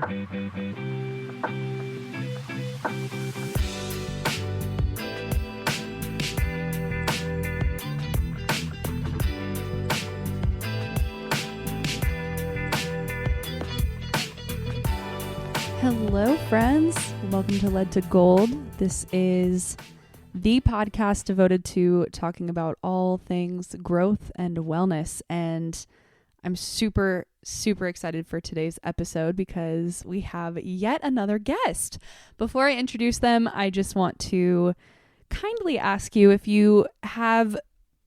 Hello, friends. Welcome to Lead to Gold. This is the podcast devoted to talking about all things growth and wellness. And I'm super excited for today's episode because we have yet another guest. Before I introduce them, I just want to kindly ask you, if you have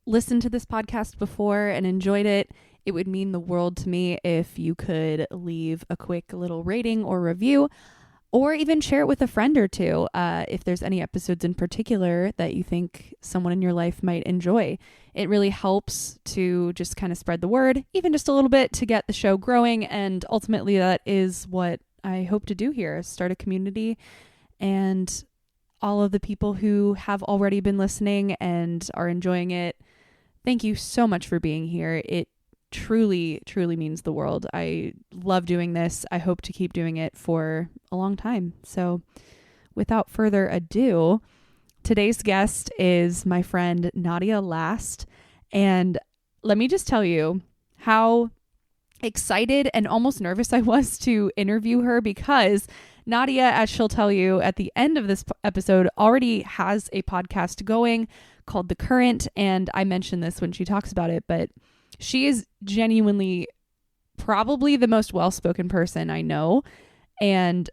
listened to this podcast before and enjoyed it, it would mean the world to me if you could leave a quick little rating or review, or even share it with a friend or two if there's any episodes in particular that you think someone in your life might enjoy. It really helps to just kind of spread the word, even just a little bit, to get the show growing. And ultimately, that is what I hope to do here, start a community. And all of the people who have already been listening and are enjoying it, thank you so much for being here. It truly means the world. I love doing this. I hope to keep doing it for a long time. So without further ado, today's guest is my friend Nadia Last. And let me just tell you how excited and almost nervous I was to interview her, because Nadia, as she'll tell you at the end of this episode, already has a podcast going called The Current. And I mentioned this when she talks about it, but she is genuinely probably the most well-spoken person I know. And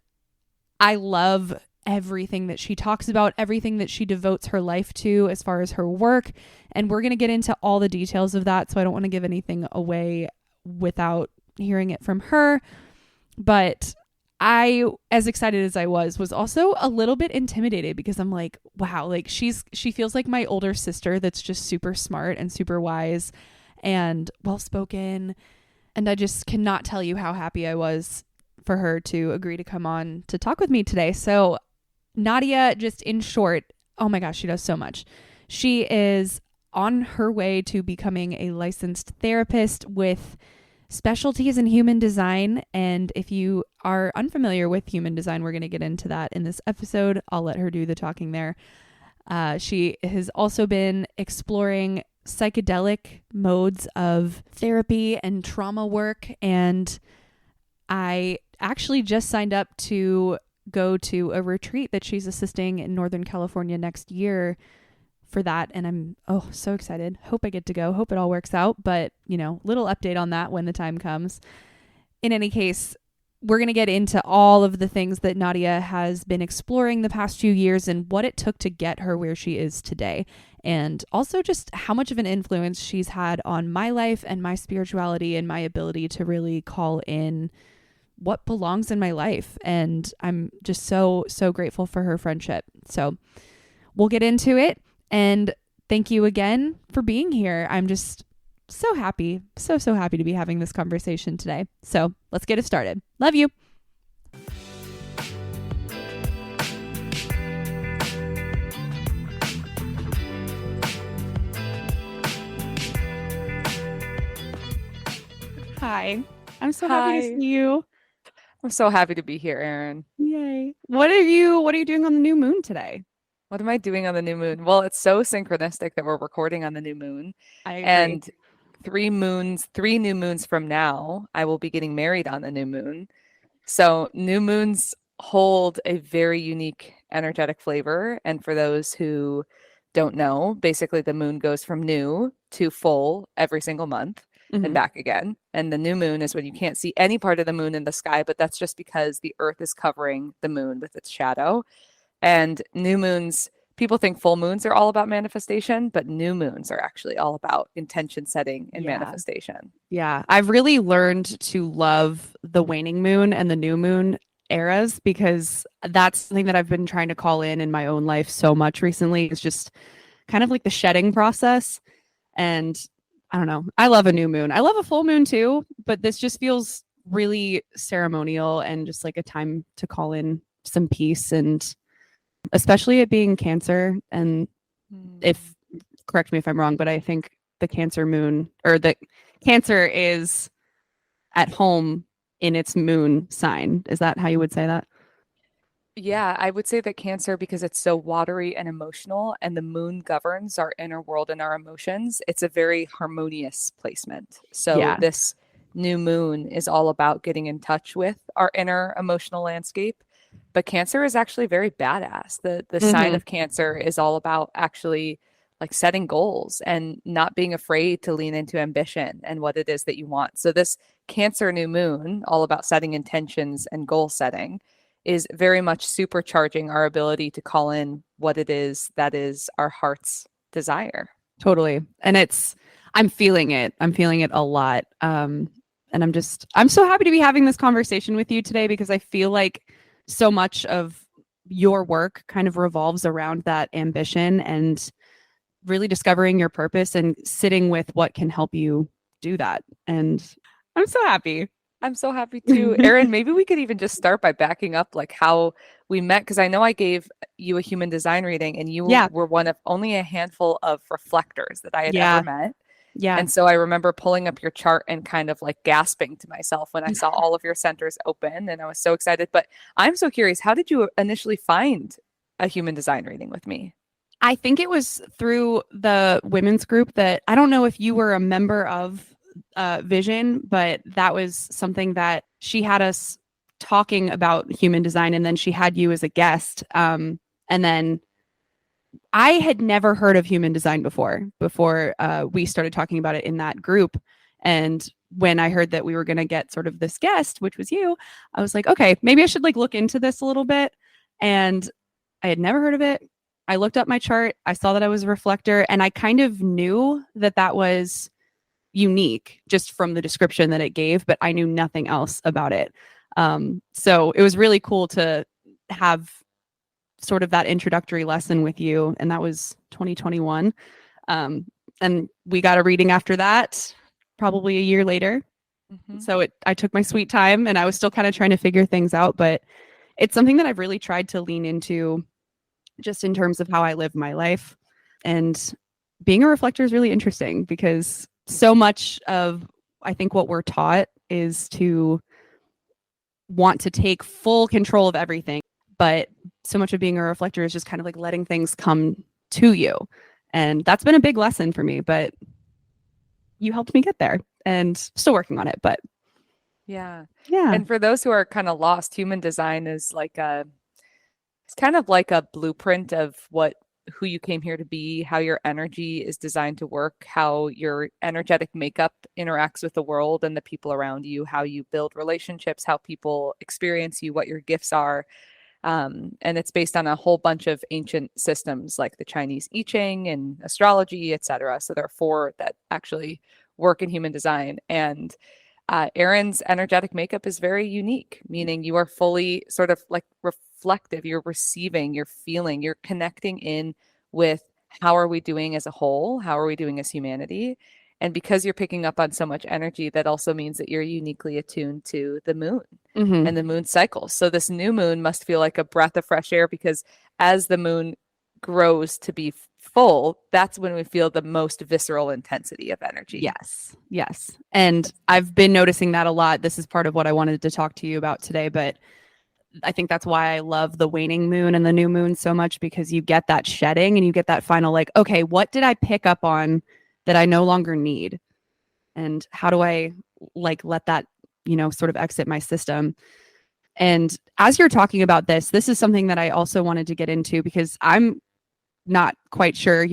I love everything that she talks about, everything that she devotes her life to as far as her work. And we're going to get into all the details of that. So I don't want to give anything away without hearing it from her. But I, as excited as I was also a little bit intimidated, because I'm like, wow, like she feels like my older sister that's just super smart and super wise and well-spoken. And I just cannot tell you how happy I was for her to agree to come on to talk with me today. So Nadia, just in short, oh my gosh, she does so much. She is on her way to becoming a licensed therapist with specialties in human design. And if you are unfamiliar with human design, we're going to get into that in this episode. I'll let her do the talking there. She has also been exploring psychedelic modes of therapy and trauma work. And I actually just signed up to go to a retreat that she's assisting in Northern California next year for that. And I'm so excited. Hope I get to go. Hope it all works out. But, little update on that when the time comes. In any case, we're going to get into all of the things that Nadia has been exploring the past few years and what it took to get her where she is today. And also just how much of an influence she's had on my life and my spirituality and my ability to really call in what belongs in my life. And I'm just so grateful for her friendship. So we'll get into it. And thank you again for being here. I'm just so happy, so happy to be having this conversation today. So let's get it started. Love you. Hi, I'm so happy to see you. I'm so happy to be here, Erin. Yay. What are you doing on the new moon today? What am I doing on the new moon? Well, it's so synchronistic that we're recording on the new moon. I agree. And 3 new moons from now, I will be getting married on the new moon. So new moons hold a very unique energetic flavor. And for those who don't know, basically the moon goes from new to full every single month. And back again. And the new moon is when you can't see any part of the moon in the sky, but that's just because the earth is covering the moon with its shadow. And new moons, people think full moons are all about manifestation, but new moons are actually all about intention setting and manifestation. Yeah, I've really learned to love the waning moon and the new moon eras, because that's something that I've been trying to call in my own life so much recently. It's just kind of like the shedding process. And I don't know. I love a new moon. I love a full moon too, but this just feels really ceremonial and just like a time to call in some peace, and especially it being Cancer. And if, correct me if I'm wrong, but I think the Cancer moon, or the Cancer is at home in its moon sign. Is that how you would say that? Yeah, I would say that Cancer, because it's so watery and emotional, and the moon governs our inner world and our emotions, it's a very harmonious placement. So, Yeah. this new moon is all about getting in touch with our inner emotional landscape. But Cancer is actually very badass. The sign Hmm. of Cancer is all about actually like setting goals and not being afraid to lean into ambition and what it is that you want. So, this Cancer new moon, all about setting intentions and goal setting, is very much supercharging our ability to call in what it is that is our heart's desire. Totally. And I'm feeling it. I'm feeling it a lot. And I'm so happy to be having this conversation with you today because I feel like so much of your work kind of revolves around that ambition and really discovering your purpose and sitting with what can help you do that. And I'm so happy. I'm so happy too. Erin, maybe we could even just start by backing up like how we met, because I know I gave you a human design reading and you Yeah. were one of only a handful of reflectors that I had ever Yeah. met. Yeah. And so I remember pulling up your chart and kind of like gasping to myself when I saw all of your centers open, and I was so excited. But I'm so curious, how did you initially find a human design reading with me? I think it was through the women's group that I don't know if you were a member of Vision, but that was something that she had us talking about human design, and then she had you as a guest. And then I had never heard of human design before we started talking about it in that group. And when I heard that we were going to get sort of this guest, which was you, I was like, okay, maybe I should like look into this a little bit. And I had never heard of it. I looked up my chart. I saw that I was a reflector, and I kind of knew that that was unique just from the description that it gave, but I knew nothing else about it. So it was really cool to have sort of that introductory lesson with you, and that was 2021. Um, and we got a reading after that, probably a year later. Hmm. So I took my sweet time, and I was still kind of trying to figure things out, but it's something that I've really tried to lean into just in terms of how I live my life. And being a reflector is really interesting because so much of, I think, what we're taught is to want to take full control of everything. But so much of being a reflector is just kind of like letting things come to you. And that's been a big lesson for me, but you helped me get there and still working on it. But Yeah. yeah. And for those who are kind of lost, human design is like it's kind of like a blueprint of who you came here to be, how your energy is designed to work, how your energetic makeup interacts with the world and the people around you, how you build relationships, how people experience you, what your gifts are. And it's based on a whole bunch of ancient systems like the Chinese I Ching and astrology, etc. So there are four that actually work in human design. And Erin's energetic makeup is very unique, meaning you are fully sort of like reflective. You're receiving, you're feeling, you're connecting in with how are we doing as a whole? How are we doing as humanity? And because you're picking up on so much energy, that also means that you're uniquely attuned to the moon Mm-hmm. and the moon cycles. So this new moon must feel like a breath of fresh air because as the moon grows to be full, that's when we feel the most visceral intensity of energy. Yes. Yes. And I've been noticing that a lot. This is part of what I wanted to talk to you about today, but I think that's why I love the waning moon and the new moon so much because you get that shedding and you get that final, like, okay, what did I pick up on that I no longer need? And how do I like let that, sort of exit my system? And as you're talking about this is something that I also wanted to get into because I'm not quite sure,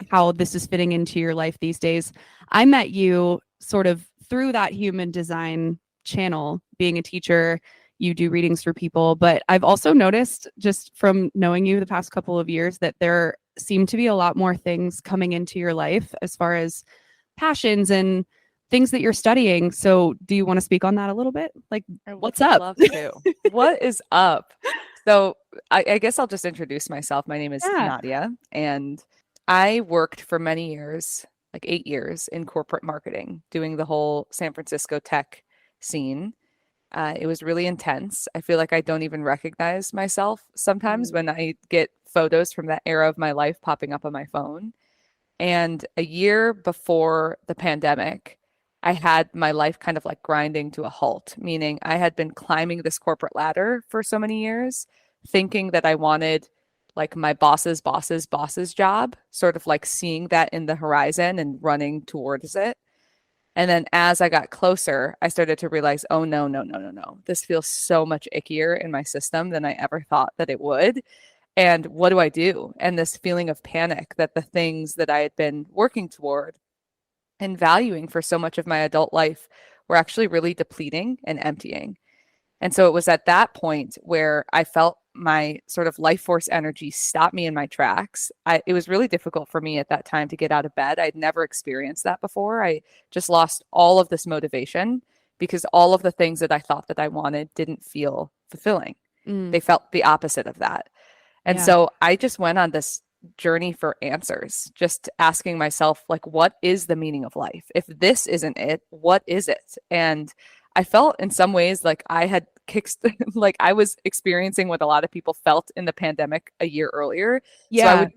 how this is fitting into your life these days. I met you sort of through that human design channel, being a teacher. You do readings for people, but I've also noticed just from knowing you the past couple of years that there seem to be a lot more things coming into your life as far as passions and things that you're studying. So, do you want to speak on that a little bit? Like, I what's would up? love to. What is up? So, I guess I'll just introduce myself. My name is Yeah. Nadia, and I worked for many years, like 8 years, in corporate marketing, doing the whole San Francisco tech scene. It was really intense. I feel like I don't even recognize myself sometimes Mm. when I get photos from that era of my life popping up on my phone. And a year before the pandemic, I started working for a company called Musings. I had my life kind of like grinding to a halt, meaning I had been climbing this corporate ladder for so many years, thinking that I wanted like my boss's job, sort of like seeing that in the horizon and running towards it. And then as I got closer, I started to realize, oh no, no, no, no, no. This feels so much ickier in my system than I ever thought that it would. And what do I do? And this feeling of panic that the things that I had been working toward and valuing for so much of my adult life were actually really depleting and emptying. And so it was at that point where I felt my sort of life force energy stop me in my tracks. It was really difficult for me at that time to get out of bed. I'd never experienced that before. I just lost all of this motivation because all of the things that I thought that I wanted didn't feel fulfilling. Mm, They felt the opposite of that. And yeah. so I just went on this journey for answers, just asking myself, like, what is the meaning of life? If this isn't it, what is it? And I felt in some ways like I had kicked, like I was experiencing what a lot of people felt in the pandemic a year earlier. So I Yeah. would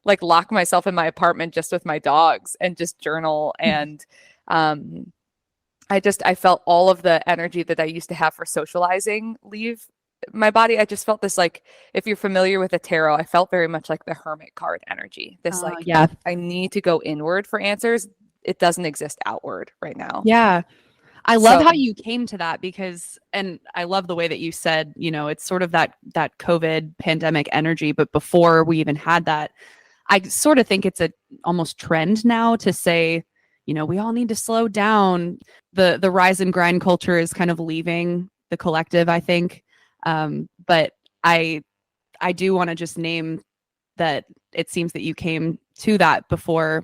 like lock myself in my apartment just with my dogs and just journal. And um, I felt all of the energy that I used to have for socializing leave my body. I just felt this like, if you're familiar with the tarot, I felt very much like the hermit card energy. This like Yeah. I need to go inward for answers. It doesn't exist outward right now. Yeah. I love So how you came to that because, and I love the way that you said, it's sort of that COVID pandemic energy. But before we even had that, I sort of think it's a almost trend now to say, we all need to slow down. The rise and grind culture is kind of leaving the collective, I think. But I do want to just name that it seems that you came to that before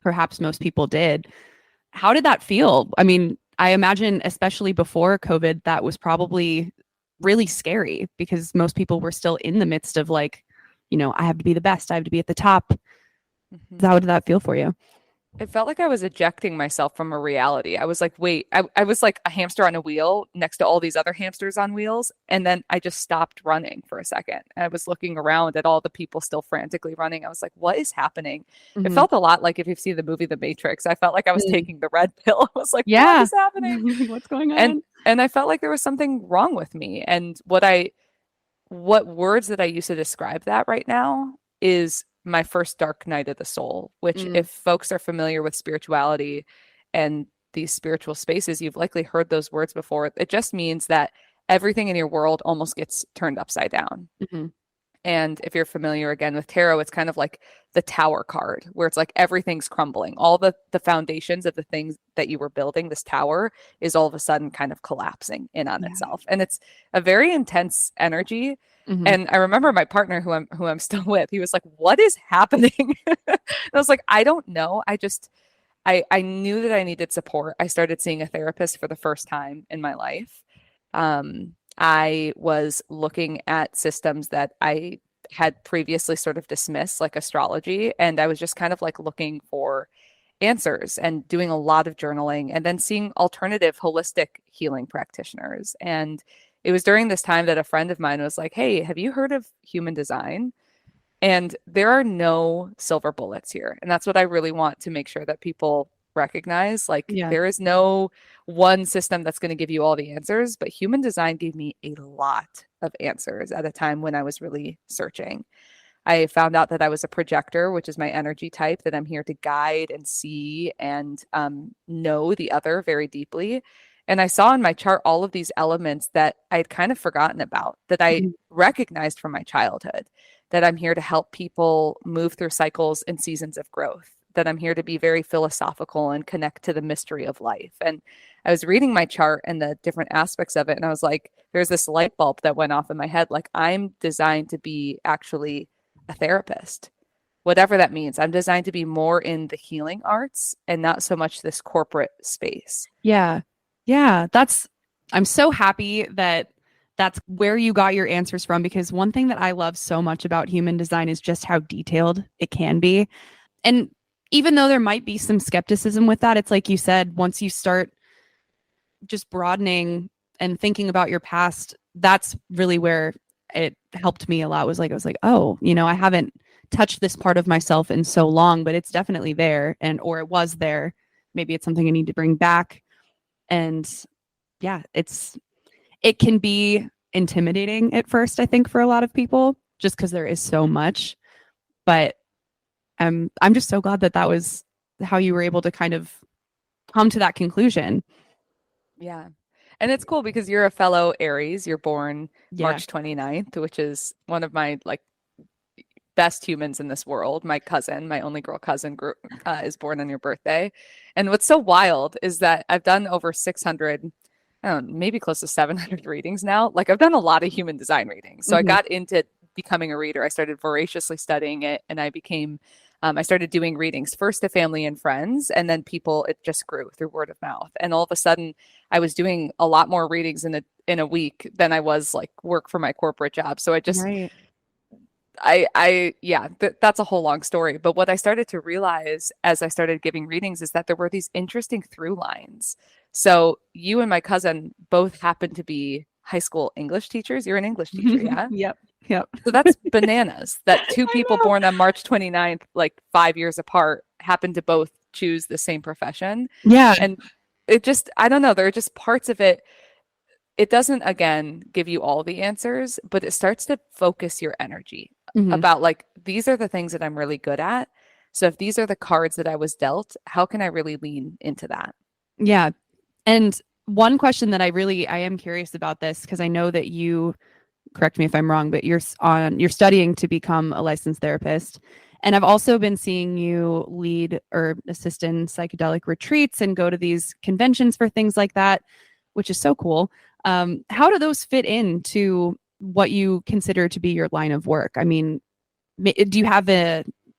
perhaps most people did. How did that feel? I mean, I imagine, especially before COVID, that was probably really scary because most people were still in the midst of like, I have to be the best, I have to be at the top. mhm. How did that feel for you? It felt like I was ejecting myself from a reality. I was like, wait, I was like a hamster on a wheel next to all these other hamsters on wheels. And then I just stopped running for a second. I was looking around at all the people still frantically running. I was like, what is happening? It Mm-hmm. felt a lot like if you've seen the movie The Matrix. I felt like I was Mm. taking the red pill. I was like, what Yeah. is happening? Like, what's going And on? and I felt like there was something wrong with me. And what words that I use to describe that right now is my first dark night of the soul, which, Mm, if folks are familiar with spirituality and these spiritual spaces, you've likely heard those words before. It just means that everything in your world almost gets turned upside down. mm-hmm. And if you're familiar again with tarot, it's kind of like the tower card where it's like everything's crumbling. All the foundations of the things that you were building, this tower, is all of a sudden kind of collapsing in on Yeah. itself. And it's a very intense energy. Mm-hmm. And I remember my partner who I'm still with, he was like, "What is happening?" And I was like, "I don't know. I knew that I needed support. I started seeing a therapist for the first time in my life. I was looking at systems that I had previously sort of dismissed, like astrology, and I was just kind of like looking for answers and doing a lot of journaling and then seeing alternative holistic healing practitioners. And it was during this time that a friend of mine was like, "Hey, have you heard of human design?" And there are no silver bullets here. And that's what I really want to make sure that people recognize. Like, Yeah. there is no one system that's going to give you all the answers, but human design gave me a lot of answers at a time when I was really searching. I found out that I was a projector, which is my energy type, that I'm here to guide and see and know the other very deeply. And I saw in my chart all of these elements that I'd kind of forgotten about, that I Mm-hmm. recognized from my childhood, that I'm here to help people move through cycles and seasons of growth, that I'm here to be very philosophical and connect to the mystery of life. And I was reading my chart and the different aspects of it, and I was like, there's this light bulb that went off in my head. Like, I'm designed to be actually a therapist, whatever that means. I'm designed to be more in the healing arts and not so much this corporate space. Yeah. Yeah. I'm so happy that that's where you got your answers from because one thing that I love so much about human design is just how detailed it can be. And even though there might be some skepticism with that, it's like you said, once you start just broadening and thinking about your past, that's really where it helped me a lot. Was like, I was like, oh, I haven't touched this part of myself in so long, but it's definitely there. Or it was there maybe it's something I need to bring back. And yeah, it can be intimidating at first, I think, for a lot of people, just because there is so much. But I'm just so glad that that was how you were able to kind of come to that conclusion. Yeah. And it's cool because you're a fellow Aries. You're born Yeah. March 29th, which is one of my like best humans in this world. My cousin, my only girl cousin, is born on your birthday. And what's so wild is that I've done over 600, I don't know, maybe close to 700 readings now. Like I've done a lot of human design readings. So I Hmm. got into becoming a reader. I started voraciously studying it and I started doing readings first to family and friends, and then people, it just grew through word of mouth. And all of a sudden, I was doing a lot more readings in a week than I was like work for my corporate job. So Right. yeah, that's a whole long story. But what I started to realize as I started giving readings is that there were these interesting through lines. So you and my cousin both happen to be high school English teachers. You're an English teacher, yeah? Yep. Yep. So that's bananas that two I people know. born on March 29th, like 5 years apart, happen to both choose the same profession. Yeah. And it just, I don't know, there are just parts of it. It doesn't, again, give you all the answers, but it starts to focus your energy Hmm. about like, these are the things that I'm really good at. So if these are the cards that I was dealt, how can I really lean into that? Yeah. And one question that I am curious about this because I know that you, correct me if I'm wrong, but you're studying to become a licensed therapist. And I've also been seeing you lead or assist in psychedelic retreats and go to these conventions for things like that, which is so cool. How do those fit into what you consider to be your line of work? I mean, do you have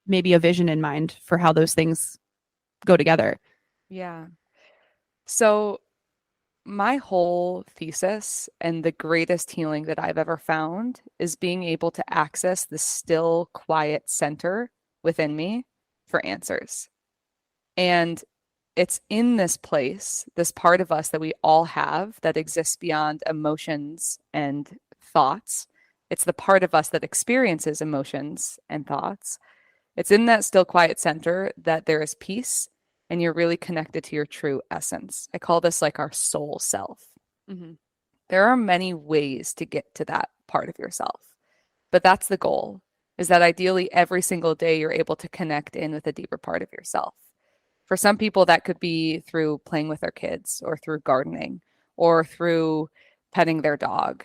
maybe a vision in mind for how those things go together? Yeah. So my whole thesis and the greatest healing that I've ever found is being able to access the still, quiet center within me for answers. And it's in this place, this part of us that we all have that exists beyond emotions and thoughts. It's the part of us that experiences emotions and thoughts. It's in that still, quiet center that there is peace and you're really connected to your true essence. I call this like our soul self. Hmm. There are many ways to get to that part of yourself, but that's the goal, is that ideally every single day you're able to connect in with a deeper part of yourself. For some people, that could be through playing with their kids or through gardening or through petting their dog.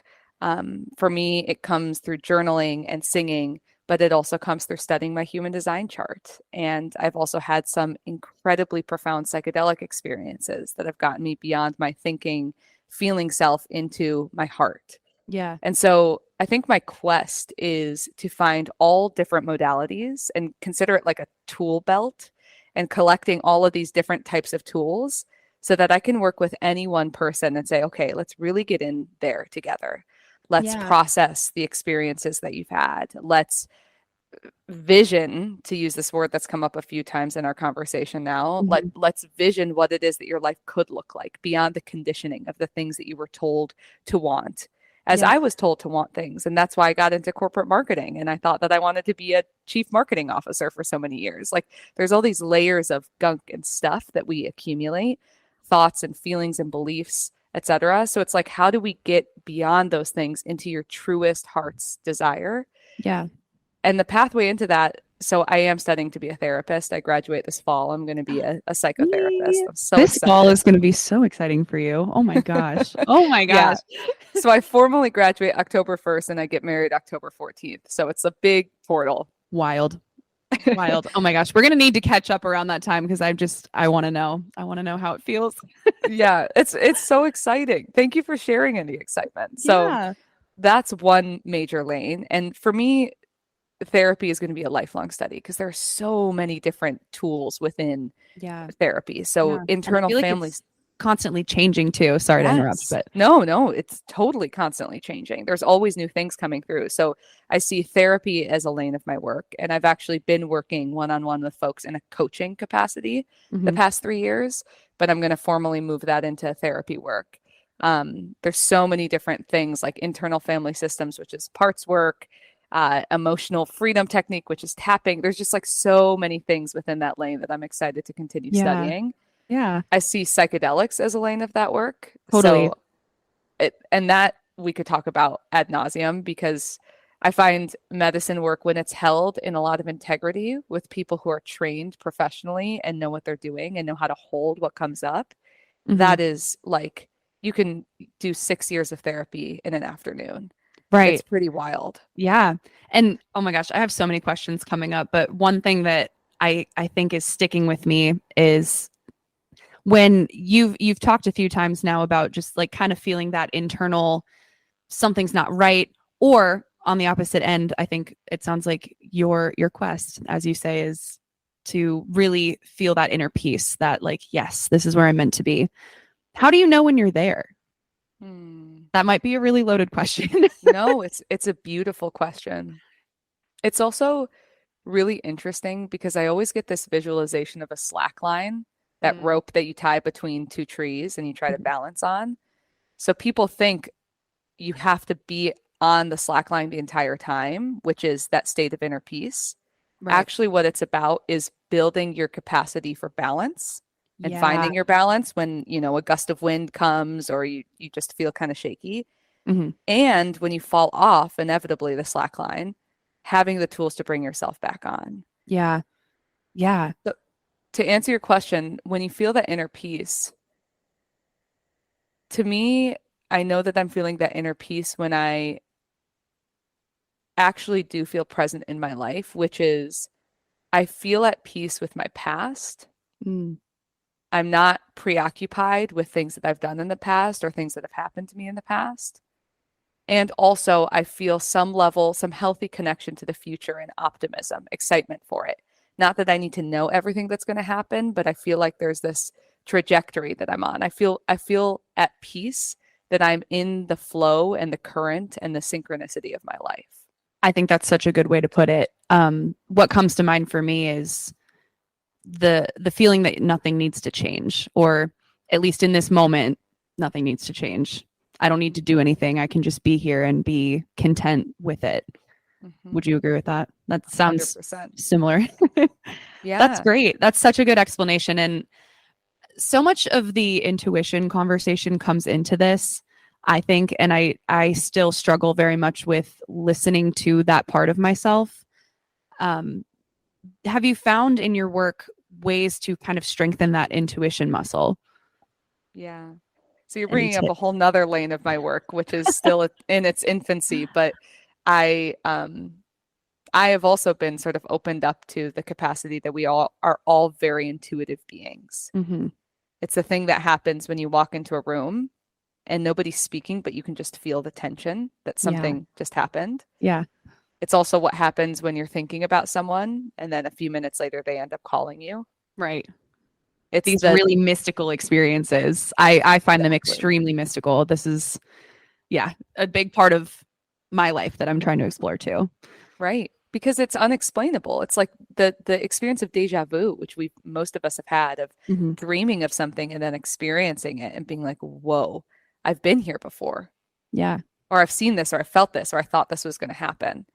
For me, it comes through journaling and singing, but it also comes through studying my human design chart. And I've also had some incredibly profound psychedelic experiences that have gotten me beyond my thinking, feeling self into my heart. Yeah. And so I think my quest is to find all different modalities and consider it like a tool belt and collecting all of these different types of tools so that I can work with any one person and say, okay, let's really get in there together. Let's Yeah. process the experiences that you've had. Let's vision, to use this word that's come up a few times in our conversation now. Mhm. Let's vision what it is that your life could look like beyond the conditioning of the things that you were told to want, as Yeah. I was told to want things. And that's why I got into corporate marketing and I thought that I wanted to be a chief marketing officer for so many years. Like there's all these layers of gunk and stuff that we accumulate, thoughts and feelings and beliefs, etc. So it's like, how do we get beyond those things into your truest heart's desire? Yeah. And the pathway into that, so I am studying to be a therapist. I graduate this fall. I'm going to be a psychotherapist. Yee. I'm so This fall excited. is going to be so exciting for you. Oh my gosh. Oh my Yeah. gosh. So I formally graduate October 1st and I get married October 14th. So it's a big portal. Wild. Wild. Oh my gosh. We're going to need to catch up around that time because I want to know. I want to know how it feels. Yeah, it's so exciting. Thank you for sharing any excitement. So Yeah. that's one major lane. And for me, therapy is going to be a lifelong study because there are so many different tools within Yeah. therapy. So Yeah. And I internal feel like family. it's constantly changing too. Sorry to interrupt, Yes. but No, no, it's totally constantly changing. There's always new things coming through. So I see therapy as a lane of my work. And I've actually been working one on one with folks in a coaching capacity the mhm. past 3 years, but I'm going to formally move that into therapy work. There's so many different things like internal family systems, which is parts work, emotional freedom technique, which is tapping. There's just like so many things within that lane that I'm excited to continue Yeah. studying. Yeah. I see psychedelics as a lane of that work. Totally. And that we could talk about ad nauseum, because I find medicine work, when it's held in a lot of integrity with people who are trained professionally and know what they're doing and know how to hold what comes up, Hmm. that is like you can do 6 years of therapy in an afternoon. It's Right. pretty wild. Yeah. And oh my gosh, I have so many questions coming up, but one thing that I think is sticking with me is when you've talked a few times now about just like kind of feeling that internal something's not right, or on the opposite end, I think it sounds like your quest, as you say, is to really feel that inner peace, that like, yes, this is where I'm meant to be. How do you know when you're there? Hmm. That might be a really loaded question. No, it's a beautiful question. It's also really interesting because I always get this visualization of a slack line, that Mm. rope that you tie between two trees and you try to Mhm. balance on. So people think you have to be on the slack line the entire time, which is that state of inner peace. Right. Actually, what it's about is building your capacity for balance and Yeah. finding your balance when, a gust of wind comes or you just feel kind of shaky. Hmm. And when you fall off, inevitably the slack line, having the tools to bring yourself back on. Yeah. Yeah. So to answer your question, when you feel that inner peace, to me, I know that I'm feeling that inner peace when I actually do feel present in my life, which is I feel at peace with my past. Mm. I'm not preoccupied with things that I've done in the past or things that have happened to me in the past. And also, I feel some level, some healthy connection to the future and optimism, excitement for it. Not that I need to know everything that's going to happen, but I feel like there's this trajectory that I'm on. I feel at peace that I'm in the flow and the current and the synchronicity of my life. I think that's such a good way to put it. What comes to mind for me is the feeling that nothing needs to change, or at least in this moment, nothing needs to change. I don't need to do anything. I can just be here and be content with it. Mm-hmm. Would you agree with that? That sounds 100%. similar. That's Yeah. great. That's such a good explanation. And so much of the intuition conversation comes into this, I think, and I still struggle very much with listening to that part of myself. Um, have you found in your work ways to kind of strengthen that intuition muscle? Yeah. So you're Any bringing up a tips? whole nother lane of my work, which is still in its infancy, but I um I have also been sort of opened up to the capacity that we all are all very intuitive beings. Mm-hmm. It's the thing that happens when you walk into a room and nobody's speaking, but you can just feel the tension that Yeah. something just happened. Yeah. It's also what happens when you're thinking about someone and then a few minutes later they end up calling you. Right. It's These the really mystical experiences. I find them exactly extremely mystical. This is, yeah, a big part of my life that I'm trying to explore too. right, because it's unexplainable. It's like the experience of deja vu, which we most of us have had, of Mm-hmm. dreaming of something and then experiencing it and being like, "Whoa, I've been here before." Yeah. Or I've seen this, or I felt this, or I thought this was going to happen.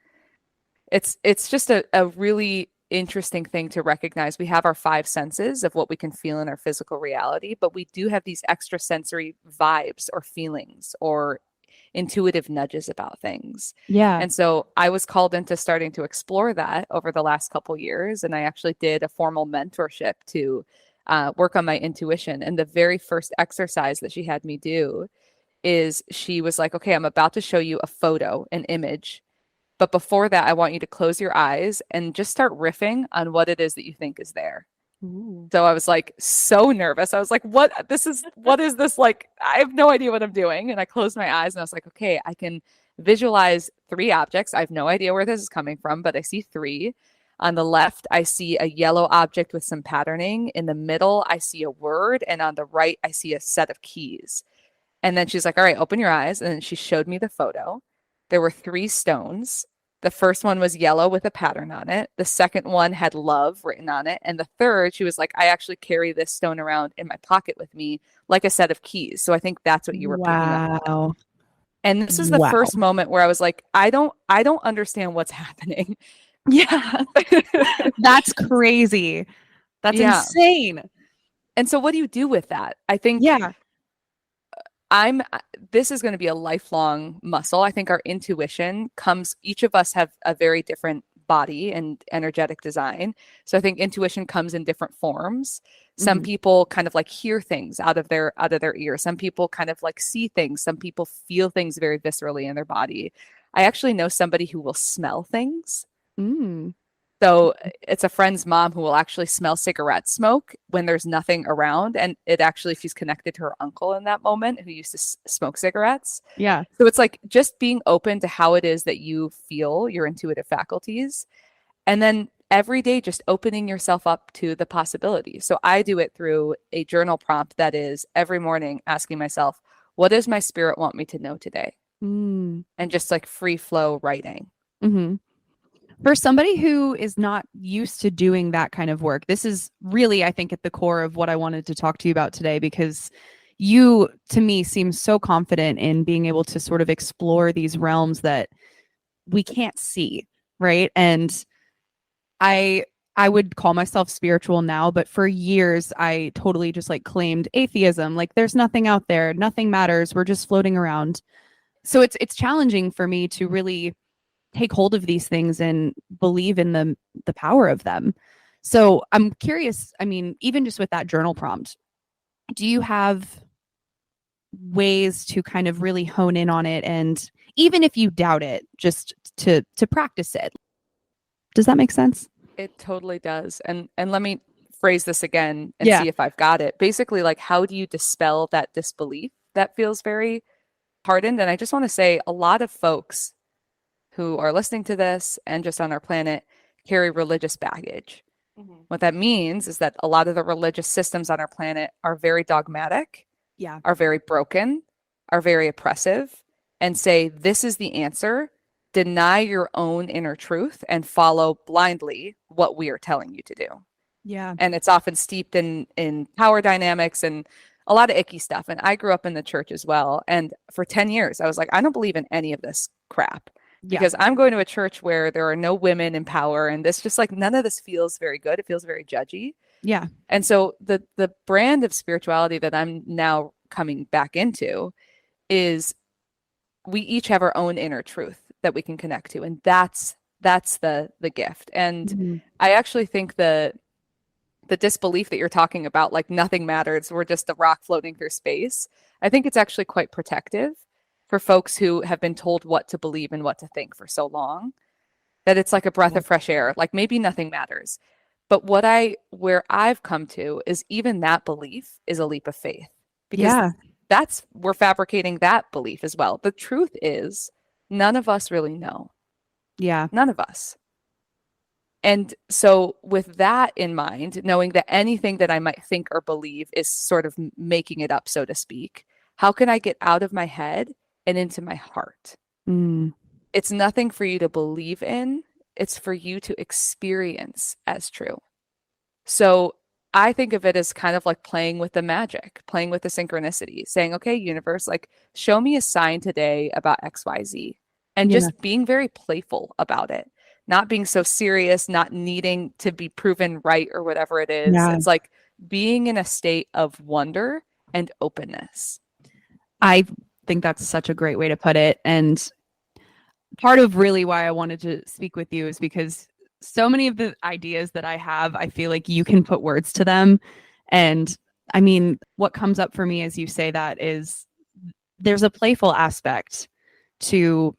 It's just a really interesting thing to recognize. We have our five senses of what we can feel in our physical reality, but we do have these extrasensory vibes or feelings or intuitive nudges about things. Yeah. And so I was called into starting to explore that over the last couple years, and I actually did a formal mentorship to work on my intuition. And the very first exercise that she had me do is she was like, okay, I'm about to show you a photo, an image. But before that, I want you to close your eyes and just start riffing on what it is that you think is there. Ooh. So I was like so nervous. I was like, what is this like? I have no idea what I'm doing. And I closed my eyes and I was like, okay, I can visualize three objects. I have no idea where this is coming from, but I see three. On the left, I see a yellow object with some patterning. In the middle, I see a word. And on the right, I see a set of keys. And then she's like, all right, open your eyes. And then she showed me the photo. There were three stones. The first one was yellow with a pattern on it. The second one had love written on it. And the third, she was like, I actually carry this stone around in my pocket with me like a set of keys. So I think that's what you were picking up on. Wow. And this is the Wow. first moment where I was like, I don't understand what's happening. Yeah. That's crazy. That's Yeah. insane. And so what do you do with that? I think Yeah. I'm this is going to be a lifelong muscle. I think our intuition comes, each of us have a very different body and energetic design. So I think intuition comes in different forms. Some Hmm. people kind of like hear things out of their ear. Some people kind of like see things. Some people feel things very viscerally in their body. I actually know somebody who will smell things. Mm. So it's a friend's mom who will actually smell cigarette smoke when there's nothing around. And it actually, she's connected to her uncle in that moment who used to smoke cigarettes. Yeah. So it's like just being open to how it is that you feel your intuitive faculties. And then every day, just opening yourself up to the possibilities. So I do it through a journal prompt that is every morning asking myself, what does my spirit want me to know today? Mm. And just like free flow writing. Hmm. For somebody who is not used to doing that kind of work, this is really, I think, at the core of what I wanted to talk to you about today, because you, to me, seem so confident in being able to sort of explore these realms that we can't see, right? And I I would call myself spiritual now, but for years I totally just like claimed atheism, like there's nothing out there, nothing matters, we're just floating around. So it's challenging for me to really take hold of these things and believe in the power of them. So I'm curious, I mean, even just with that journal prompt, do you have ways to kind of really hone in on it, and even if you doubt it, just to practice it? Does that make sense? It totally does. And let me phrase this again and Yeah. see if I've got it. Basically, like how do you dispel that disbelief that feels very hardened? And I just want to say a lot of folks who are listening to this and just on our planet carry religious baggage. Mhm. What that means is that a lot of the religious systems on our planet are very dogmatic, Yeah. are very broken, are very oppressive, and say, this is the answer. Deny your own inner truth and follow blindly what we are telling you to do. Yeah. And it's often steeped in power dynamics and a lot of icky stuff. And I grew up in the church as well. And for 10 years, I was like, I don't believe in any of this crap Yeah. because I'm going to a church where there are no women in power. And this just like none of this feels very good. It feels very judgy. Yeah. And so the brand of spirituality that I'm now coming back into is we each have our own inner truth that we can connect to. And that's the gift. And Mhm. I actually think the disbelief that you're talking about, like nothing matters, we're just a rock floating through space. I think it's actually quite protective for folks who have been told what to believe and what to think for so long, that it's like a breath Yeah. of fresh air. Like maybe nothing matters. But where I've come to is even that belief is a leap of faith because Yeah. that's, we're fabricating that belief as well. The truth is, none of us really know. Yeah. None of us. And so, with that in mind, knowing that anything that I might think or believe is sort of making it up, so to speak, how can I get out of my head and into my heart? Mm. It's nothing for you to believe in, it's for you to experience as true. So, I think of it as kind of like playing with the magic, playing with the synchronicity, saying, okay, universe, like show me a sign today about XYZ, and Yeah. just being very playful about it, not being so serious, not needing to be proven right or whatever it is. Yeah. It's like being in a state of wonder and openness. I think that's such a great way to put it. And part of really why I wanted to speak with you is because so many of the ideas that I have, I feel like you can put words to them. And I mean, what comes up for me as you say that is there's a playful aspect to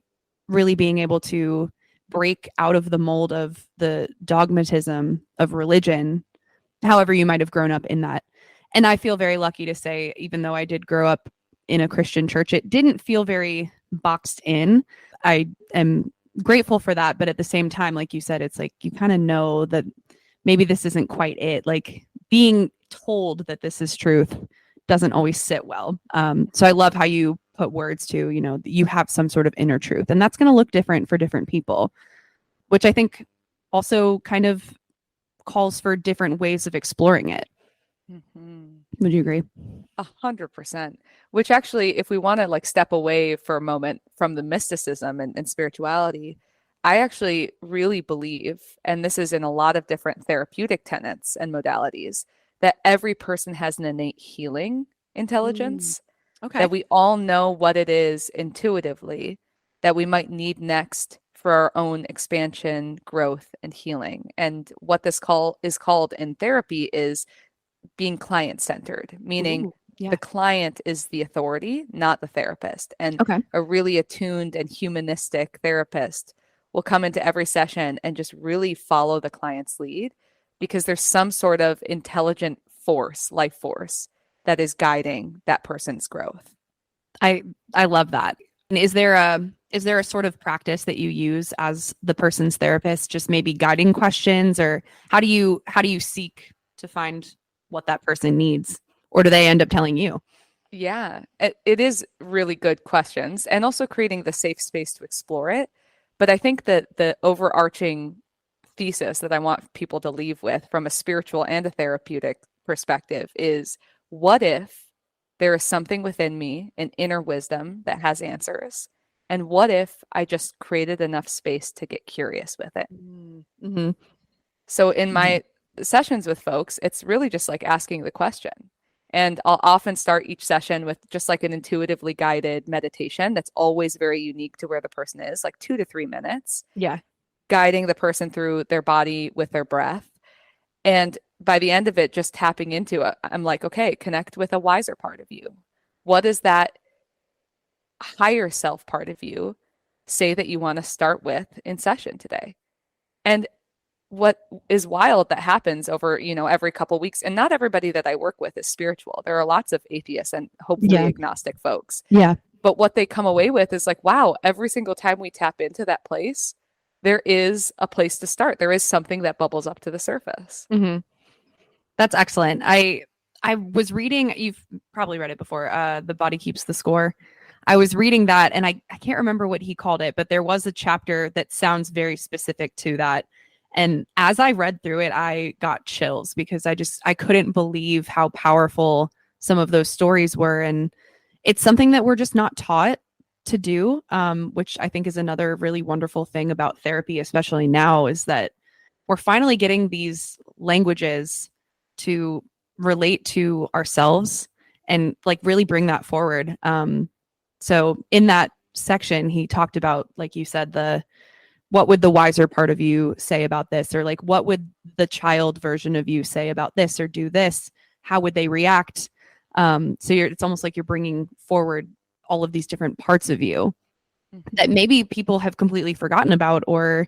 really being able to break out of the mold of the dogmatism of religion, however you might have grown up in that. And I feel very lucky to say, even though I did grow up in a Christian church, it didn't feel very boxed in. I am grateful for that. But at the same time, like you said, it's like you kind of know that maybe this isn't quite it. Like being told that this is truth doesn't always sit well. So I love how you put words to, you have some sort of inner truth, and that's going to look different for different people, which I think also kind of calls for different ways of exploring it. Mhm. Would you agree? 100%. Which actually, if we want to like step away for a moment from the mysticism and spirituality, I actually really believe, and this is in a lot of different therapeutic tenets and modalities, that every person has an innate healing Mm. intelligence, Okay. that we all know what it is intuitively that we might need next for our own expansion, growth, and healing. And what this call is called in therapy is being client centered, meaning Ooh, yeah. the client is the authority, not the therapist. And Okay. a really attuned and humanistic therapist will come into every session and just really follow the client's lead because there's some sort of intelligent force, life force, that is guiding that person's growth. I I love that. And is there a sort of practice that you use as the person's therapist, just maybe guiding questions, or how do you seek to find what that person needs, or do they end up telling you? Yeah, it is really good questions and also creating the safe space to explore it. But I think that the overarching thesis that I want people to leave with from a spiritual and a therapeutic perspective is what if there is something within me, an inner wisdom that has answers? And what if I just created enough space to get curious with it? Mm-hmm. So in Mm-hmm. my sessions with folks, it's really just like asking the question. And I'll often start each session with just like an intuitively guided meditation that's always very unique to where the person is, like 2 to 3 minutes, Yeah. guiding the person through their body with their breath. And by the end of it, just tapping into it, I'm like, okay, connect with a wiser part of you. What does that higher self part of you say that you want to start with in session today? And what is wild that happens over, every couple weeks, and not everybody that I work with is spiritual. There are lots of atheists and hopefully Yeah. agnostic folks. Yeah. But what they come away with is like, wow, every single time we tap into that place, there is a place to start. There is something that bubbles up to the surface. Mm-hmm. That's excellent. I was reading, you've probably read it before, The Body Keeps the Score. I was reading that and I can't remember what he called it, but there was a chapter that sounds very specific to that. And as I read through it, I got chills because I couldn't believe how powerful some of those stories were. And it's something that we're just not taught to do, which I think is another really wonderful thing about therapy, especially now, is that we're finally getting these languages to relate to ourselves and like really bring that forward. So in that section, he talked about, like you said, the what would the wiser part of you say about this, or like what would the child version of you say about this or do this? How would they react? It's almost like you're bringing forward all of these different parts of you that Mhm. maybe people have completely forgotten about or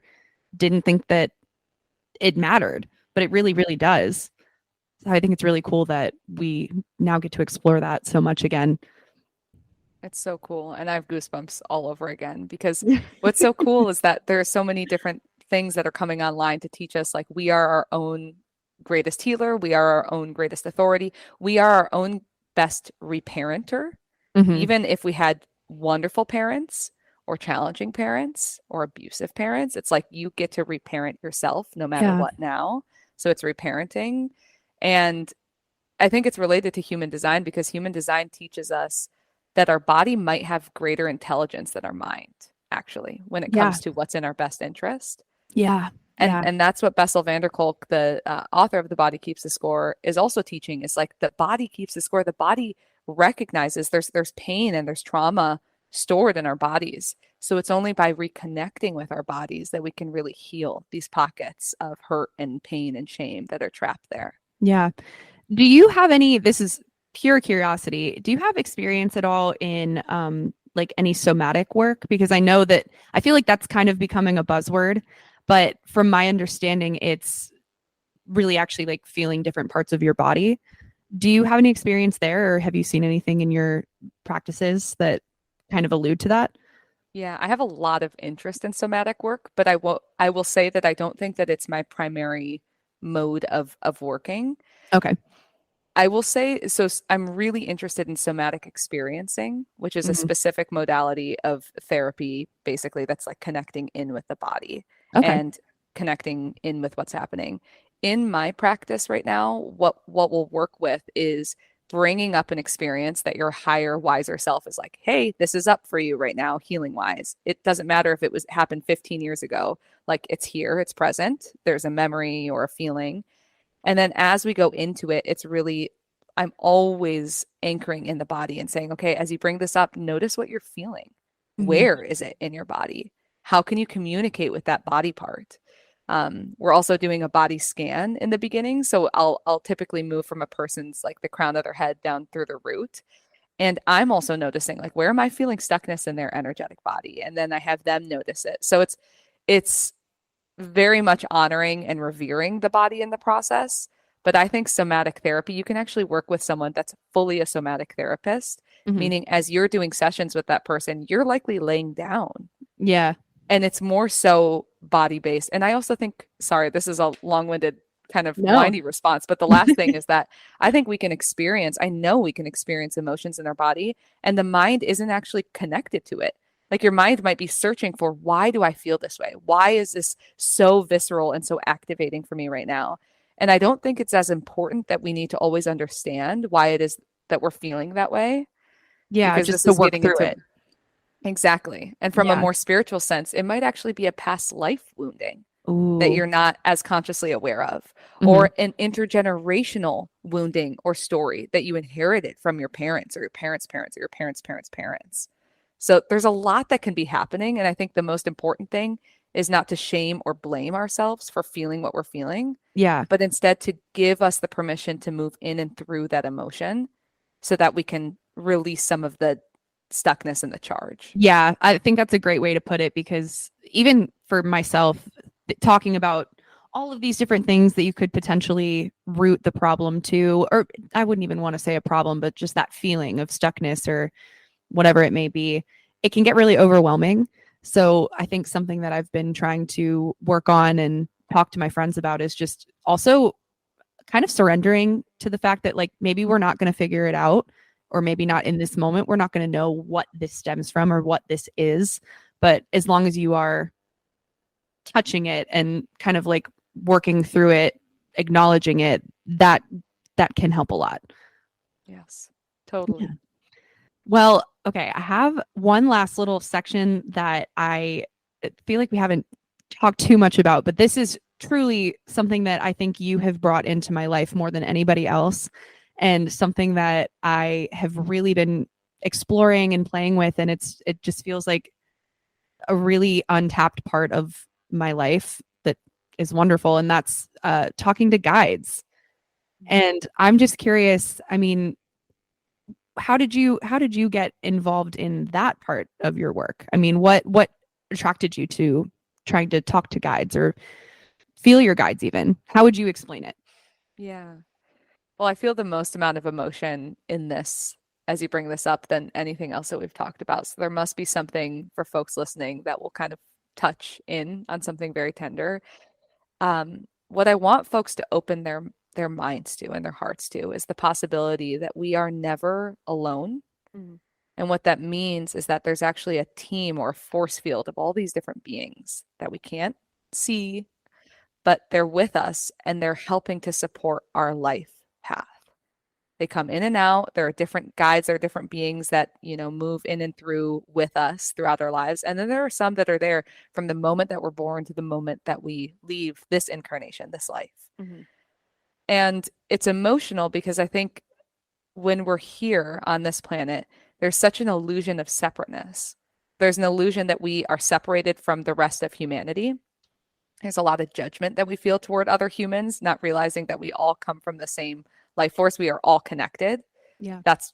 didn't think that it mattered, but it really, really does. So I think it's really cool that we now get to explore that so much again. It's so cool. And I have goosebumps all over again because what's so cool is that there are so many different things that are coming online to teach us like we are our own greatest healer, we are our own greatest authority, we are our own best reparenter. Hmm. Even if we had wonderful parents or challenging parents or abusive parents, it's like you get to reparent yourself no matter Yeah. what now. So it's reparenting. And I think it's related to human design because human design teaches us that our body might have greater intelligence than our mind, actually, when it Yeah. comes to what's in our best interest. Yeah. And Yeah. and that's what Bessel van der Kolk, the author of The Body Keeps the Score, is also teaching is like the body keeps the score. The body recognizes there's pain and there's trauma stored in our bodies. So it's only by reconnecting with our bodies that we can really heal these pockets of hurt and pain and shame that are trapped there. Yeah. Do you have any, this is pure curiosity, do you have experience at all in like any somatic work? Because I know that I feel like that's kind of becoming a buzzword, but from my understanding, it's really actually like feeling different parts of your body. Do you have any experience there, or have you seen anything in your practices that kind of allude to that? Yeah, I have a lot of interest in somatic work, but I will say that I don't think that it's my primary mode of working. Okay. I will say, so I'm really interested in somatic experiencing, which is a Hmm. specific modality of therapy, basically, that's like connecting in with the body Okay. and connecting in with what's happening. In my practice right now, what we'll work with is bringing up an experience that your higher, wiser self is like, hey, this is up for you right now, healing wise. It doesn't matter if it was happened 15 years ago, like it's here, it's present, there's a memory or a feeling And then as we go into it, it's really, I'm always anchoring in the body and saying, okay, as you bring this up, notice what you're feeling. Mm-hmm. Where is it in your body? How can you communicate with that body part? We're also doing a body scan in the beginning. So I'll typically move from a person's like the crown of their head down through the root. And I'm also noticing like where am I feeling stuckness in their energetic body? And then I have them notice it. So it's very much honoring and revering the body in the process. But I think somatic therapy, you can actually work with someone that's fully a somatic therapist, Mm-hmm. meaning as you're doing sessions with that person, you're likely laying down Yeah. and it's more so body based. And I also think, sorry, this is a long winded kind of No. windy response, but the last thing is that I think we can experience, I know we can experience emotions in our body, and the mind isn't actually connected to it. Like your mind might be searching for, why do I feel this way? Why is this so visceral and so activating for me right now? And I don't think it's as important that we need to always understand why it is that we're feeling that way, Yeah, because just this to is work getting through into it. exactly. And from a Yeah. more spiritual sense, it might actually be a past life wounding that Ooh. you're not as consciously aware of, Mm-hmm. or an intergenerational wounding or story that you inherited from your parents or your parents' parents or your parents' parents' parents. So there's a lot that can be happening. And I think the most important thing is not to shame or blame ourselves for feeling what we're feeling, Yeah. but instead to give us the permission to move in and through that emotion so that we can release some of the stuckness and the charge. Yeah, I think that's a great way to put it because even for myself, talking about all of these different things that you could potentially root the problem to, or I wouldn't even want to say a problem, but just that feeling of stuckness or whatever it may be, it can get really overwhelming. So I think something that I've been trying to work on and talk to my friends about is just also kind of surrendering to the fact that like maybe we're not going to figure it out, or maybe not in this moment we're not going to know what this stems from or what this is, but as long as you are touching it and kind of like working through it, acknowledging it, that can help a lot. Yes, Yeah. totally. Well, okay, I have one last little section that I feel like we haven't talked too much about, but this is truly something that I think you have brought into my life more than anybody else, and something that I have really been exploring and playing with, and it just feels like a really untapped part of my life that is wonderful, and that's talking to guides. And I'm just curious, I mean, how did you get involved in that part of your work? I mean, what attracted you to trying to talk to guides or feel your guides even? How would you explain it? Yeah. Well, I feel the most amount of emotion in this as you bring this up than anything else that we've talked about. So there must be something for folks listening that will kind of touch in on something very tender. What I want folks to open their minds to and their hearts to is the possibility that we are never alone. Mhm. And what that means is that there's actually a team or a force field of all these different beings that we can't see, but they're with us and they're helping to support our life path. They come in and out. There are different guides, there are different beings that, move in and through with us throughout our lives. And then there are some that are there from the moment that we're born to the moment that we leave this incarnation, this life. Mhm. And it's emotional because I think when we're here on this planet, there's such an illusion of separateness. There's an illusion that we are separated from the rest of humanity. There's a lot of judgment that we feel toward other humans, not realizing that we all come from the same life force. We are all connected. Yeah. That's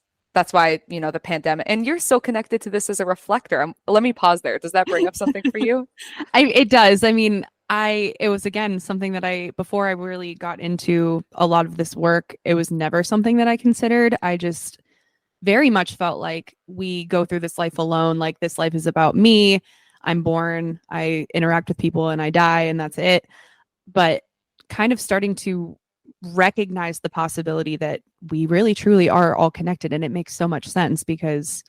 why, the pandemic, and you're so connected to this as a reflector. Let me pause there. Does that bring up something for you? It does. I mean, it was again something that before I really got into a lot of this work, it was never something that I considered. I just very much felt like we go through this life alone. Like this life is about me. I'm born, I interact with people, and I die, and that's it. But kind of starting to recognize the possibility that we really truly are all connected. And it makes so much sense because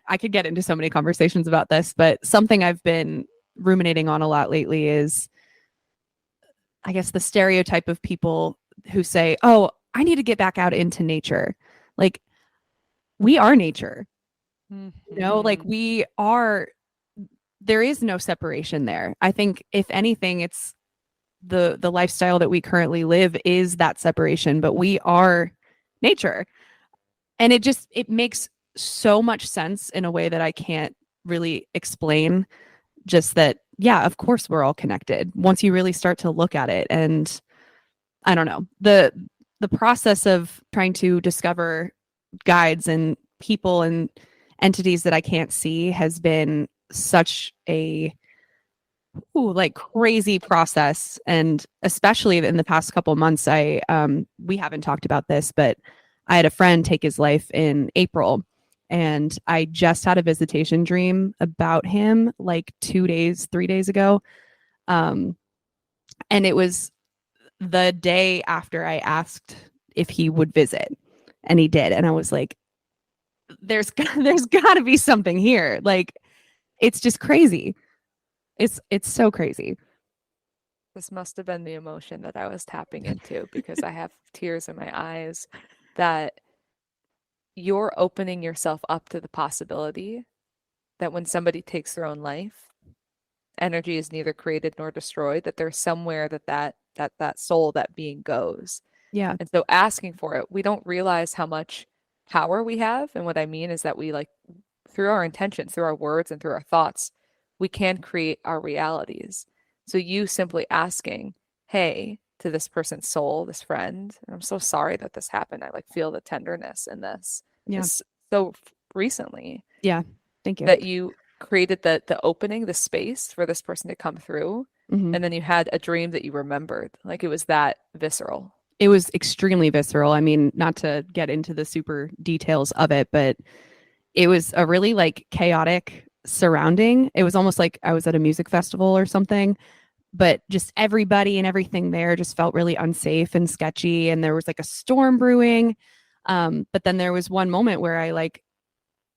I could get into so many conversations about this, but something I've been ruminating on a lot lately is, I guess, the stereotype of people who say, oh, I need to get back out into nature. Like, we are nature, like Mhm. we are, there is no separation there. I think, if anything, it's the lifestyle that we currently live is that separation, but we are nature. And it makes so much sense in a way that I can't really explain. Just that, yeah, of course we're all connected once you really start to look at it. And I don't know, the process of trying to discover guides and people and entities that I can't see has been such a like crazy process. And especially in the past couple months, we haven't talked about this, but I had a friend take his life in April, and I just had a visitation dream about him like 2 days 3 days ago. um and it was the day after I asked if he would visit, and he did. And I was like, there's got to be something here. Like, it's just crazy. It's so crazy. This must have been the emotion that I was tapping into because I have tears in my eyes that you're opening yourself up to the possibility that when somebody takes their own life, energy is neither created nor destroyed, that there's somewhere that soul, that being goes. Yeah. And so asking for it, we don't realize how much power we have. And what I mean is that we like through our intentions, through our words and through our thoughts, we can create our realities. So you simply asking, hey, to this person's soul, this friend, and I'm so sorry that this happened. I like feel the tenderness in this. Yeah. This so recently Yeah. Thank you. that you created the opening, the space for this person to come through, Mm-hmm. and then you had a dream that you remembered. Like it was that visceral. It was extremely visceral. I mean, not to get into the super details of it, but it was a really like chaotic surrounding. It was almost like I was at a music festival or something, but just everybody and everything there just felt really unsafe and sketchy. And there was like a storm brewing. But then there was one moment where I like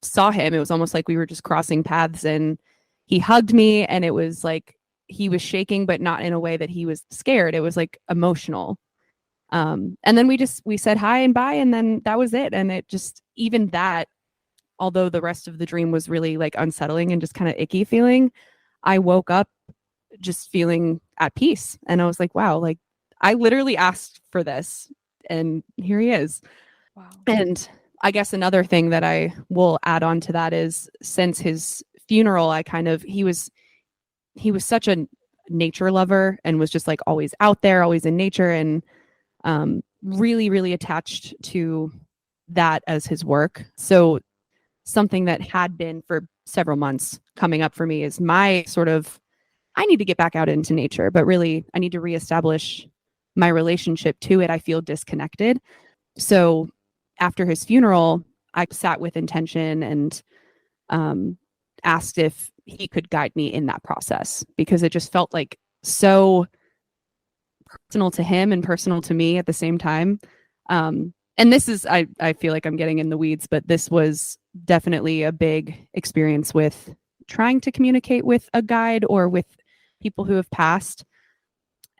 saw him. It was almost like we were just crossing paths, and he hugged me, and it was like he was shaking, but not in a way that he was scared. It was like emotional. And then we said hi and bye, and then that was it. And it just, even that, although the rest of the dream was really like unsettling and just kind of icky feeling, I woke up just feeling at peace. And I was like, wow, like I literally asked for this, and here he is. Wow. And I guess another thing that I will add on to that is, since his funeral, I kind of, he was such a nature lover and was just like always out there, always in nature, and really, really attached to that as his work. So something that had been for several months coming up for me is my sort of, I need to get back out into nature, but really I need to reestablish my relationship to it. I feel disconnected. So after his funeral, I sat with intention and um, asked if he could guide me in that process, because it just felt like so personal to him and personal to me at the same time. And this is, I feel like I'm getting in the weeds, but this was definitely a big experience with trying to communicate with a guide or with people who have passed.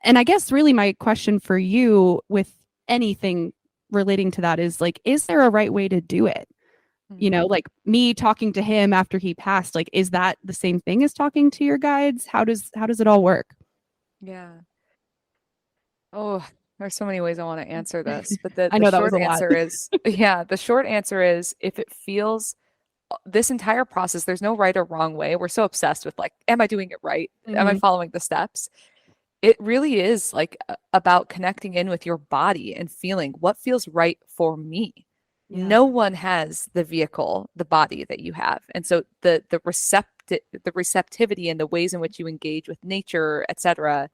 And I guess really my question for you with anything relating to that is like, is there a right way to do it? You know, like me talking to him after he passed, like, is that the same thing as talking to your guides? How does it all work? Yeah. Oh, there's so many ways I want to answer this, but I the know that was short a lot. answer is yeah, the short answer is if it feels this entire process, there's no right or wrong way. We're so obsessed with like, am I doing it right? Am I Mm-hmm. following the steps? It really is like about connecting in with your body and feeling what feels right for me. Yeah. No one has the vehicle, the body that you have. And so the receptivity and the ways in which you engage with nature, etc.,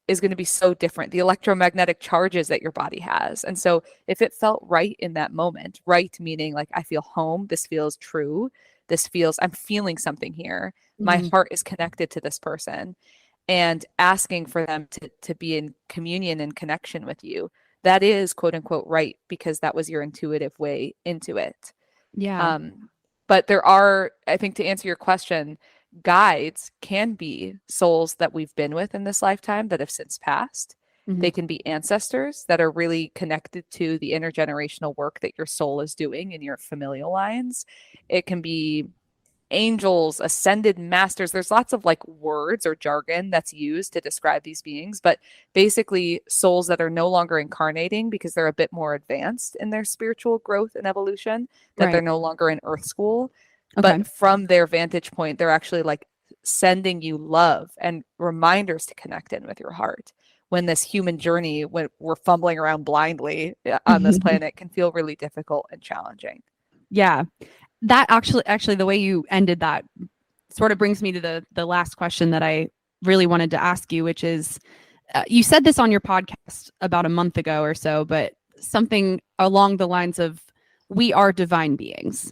is going to be so different. The electromagnetic charges that your body has. And so if it felt right in that moment, right meaning like I feel home, this feels true, this feels I'm feeling something here. My Mm-hmm. heart is connected to this person, and asking for them to be in communion and connection with you, that is quote unquote right because that was your intuitive way into it. Yeah. um, but there are, I think, to answer your question, guides can be souls that we've been with in this lifetime that have since passed. Mm-hmm. They can be ancestors that are really connected to the intergenerational work that your soul is doing in your familial lines. It can be angels, ascended masters. There's lots of like words or jargon that's used to describe these beings, but basically souls that are no longer incarnating because they're a bit more advanced in their spiritual growth and evolution, that they're Right. no longer in earth school. Okay. But from their vantage point, they're actually like sending you love and reminders to connect in with your heart when this human journey, when we're fumbling around blindly on this planet, can feel really difficult and challenging. Yeah. That actually the way you ended that sort of brings me to the last question that I really wanted to ask you, which is you said this on your podcast about a month ago or so, but something along the lines of we are divine beings.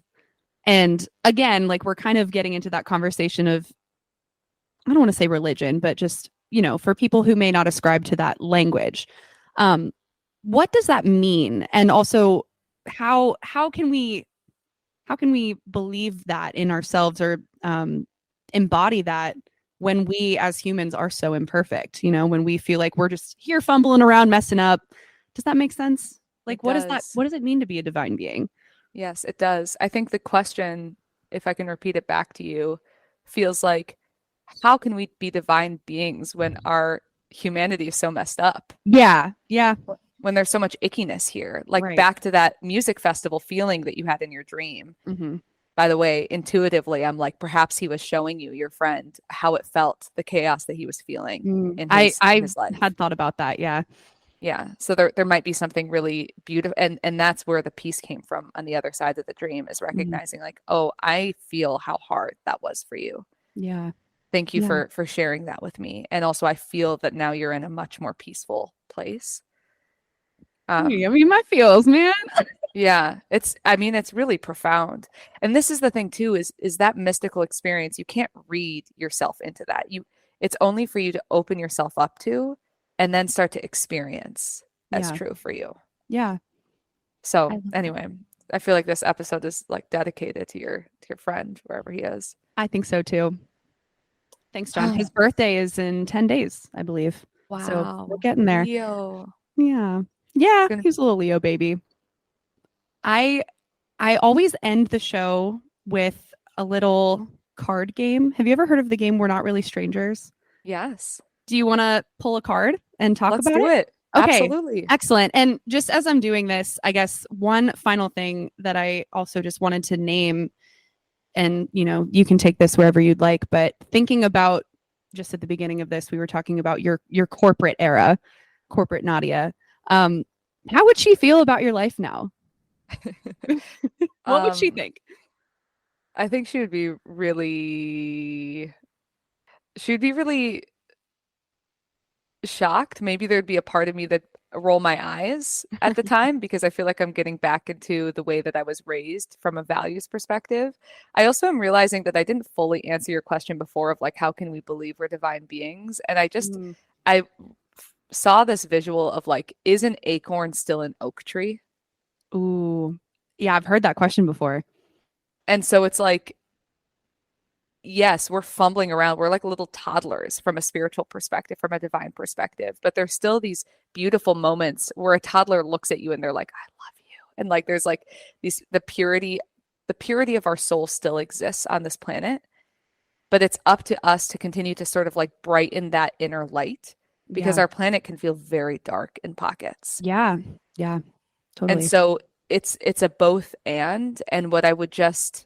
And again, like we're kind of getting into that conversation of I don't want to say religion, but just, for people who may not ascribe to that language. Um, what does that mean? And also how can we believe that in ourselves or embody that when we as humans are so imperfect, when we feel like we're just here fumbling around messing up. Does that make sense? Like It does. what does it mean to be a divine being? Yes, it does. I think the question, if I can repeat it back to you, feels like how can we be divine beings when our humanity is so messed up? Yeah, yeah, When there's so much ickiness here? Like right. back to that music festival feeling that you had in your dream. Hmm. By the way, intuitively, I'm like, perhaps he was showing you, your friend, how it felt, the chaos that he was feeling in I his life. had thought about that. Yeah. Yeah. So there might be something really beautiful, and that's where the peace came from on the other side of the dream, is Mhm. recognizing like, oh, I feel how hard that was for you. Yeah. Thank you Yeah. for sharing that with me. And also I feel that now you're in a much more peaceful place. I Um, mean, my feels, man. yeah, I mean, it's really profound. And this is the thing too, is that mystical experience, you can't read yourself into that. It's only for you to open yourself up to and then start to experience as Yeah. true for you. Yeah. I So love that. anyway, I feel like this episode is like dedicated to your friend wherever he is. I think so too. Thanks, John. His birthday is in 10 days, I believe. So we're Wow. getting there. Leo. Yeah. Yeah. Gonna, He's a little Leo baby. I I always end the show with a little card game. Have you ever heard of the game We're Not Really Strangers? yes. Do you want to pull a card and talk Let's about do it? it. Okay. Absolutely. Excellent. And just as I'm doing this, I guess one final thing that I also just wanted to name, and you can take this wherever you'd like, but thinking about just at the beginning of this, we were talking about your corporate era, corporate Nadia. Um, how would she feel about your life now? What would she Um, think? I think she would be really shocked. Maybe there'd be a part of me that roll my eyes at the time because I feel like I'm getting back into the way that I was raised from a values perspective. I also am realizing that I didn't fully answer your question before of like how can we believe we're divine beings? And Mm. I saw this visual of like, is an acorn still an oak tree? Ooh, yeah, I've heard that question before. And so it's like, yes, we're fumbling around. We're like little toddlers from a spiritual perspective, from a divine perspective, but there's still these beautiful moments where a toddler looks at you and they're like, I love you. And like there's like these the purity of our soul still exists on this planet, but it's up to us to continue to sort of like brighten that inner light because Yeah, our planet can feel very dark in pockets. yeah, yeah, And totally. so it's a both and what I would just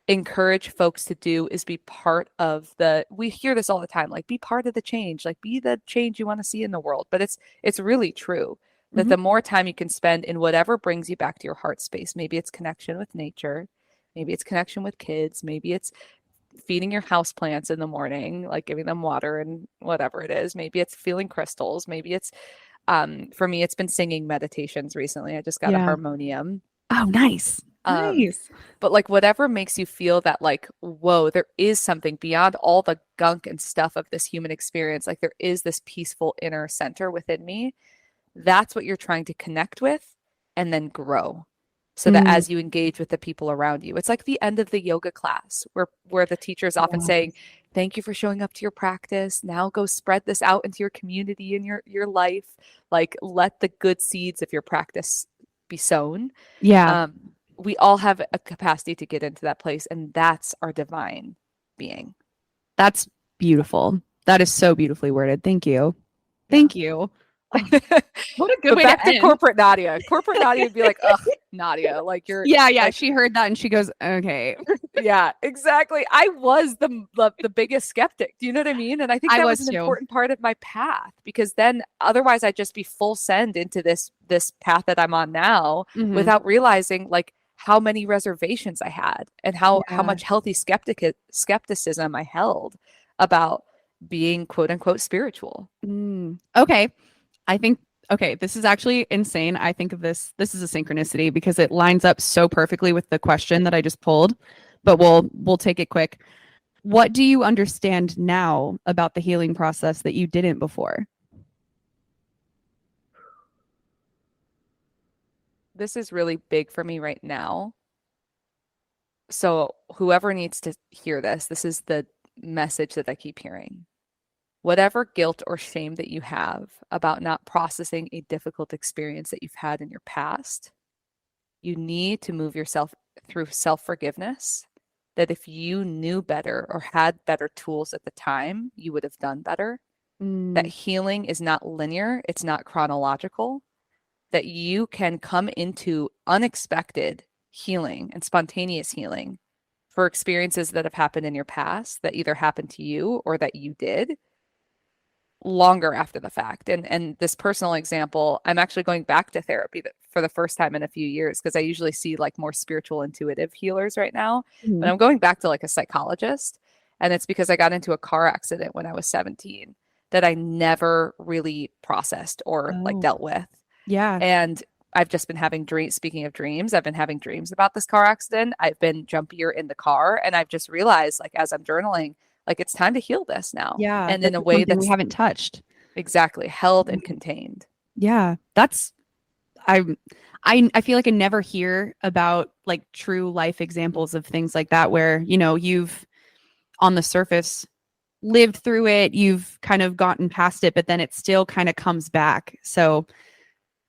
encourage folks to do is be part of we hear this all the time, like be part of the change, like be the change you want to see in the world. But it's really true that Hmm. the more time you can spend in whatever brings you back to your heart space, maybe it's connection with nature, maybe it's connection with kids, maybe it's feeding your house plants in the morning, like giving them water and whatever it is, maybe it's feeling crystals, maybe it's for me it's been singing meditations recently. I just got a Yeah. harmonium. Oh, nice, um nice. but like whatever makes you feel that like, whoa, there is something beyond all the gunk and stuff of this human experience, like there is this peaceful inner center within me, that's what you're trying to connect with and then grow, so that Mm, as you engage with the people around you, it's like the end of the yoga class where the teacher is often yeah, saying, thank you for showing up to your practice, now go spread this out into your community and your life, like let the good seeds of your practice be sown. yeah, um we all have a capacity to get into that place, and that's our divine being. That's beautiful. That is so beautifully worded. Thank you. Yeah. Thank you. Oh, what a good But way back to to end. corporate Nadia. Corporate Nadia would be like, ugh, Nadia, like you're Yeah. like, She heard that and she goes, okay. yeah, exactly. I was the biggest skeptic. Do you know what I mean? And I think I that was was an too. important part of my path, because then otherwise I'd just be full send into this path that I'm on now Mhm. without realizing like how many reservations I had and how Yeah. much healthy skepticism I held about being quote unquote spiritual. Okay. I think, okay, this is actually insane. I think of this is a synchronicity because it lines up so perfectly with the question that I just pulled, but we'll take it quick. What do you understand now about the healing process that you didn't before? This is really big for me right now. So whoever needs to hear this, this is the message that I keep hearing. Whatever guilt or shame that you have about not processing a difficult experience that you've had in your past, you need to move yourself through self forgiveness. That if you knew better or had better tools at the time, you would have done better. That Mm, healing is not linear, it's not chronological. That you can come into unexpected healing and spontaneous healing for experiences that have happened in your past that either happened to you or that you did longer after the fact. And this personal example, I'm actually going back to therapy for the first time in a few years, because I usually see like more spiritual intuitive healers right now, but mhm. I'm going back to like a psychologist. And it's because I got into a car accident when I was 17 that I never really processed or like Oh, dealt with. yeah. And I've just been having dreams. Speaking of dreams, I've been having dreams about this car accident. I've been jumpier in the car, and I've just realized, like, as I'm journaling, like, it's time to heal this now. Yeah. And This in a is way something we that's haven't touched. exactly held and Mhm. contained. Yeah. That's I I feel like I never hear about like true life examples of things like that where, you've on the surface lived through it, you've kind of gotten past it, but then it still kind of comes back. So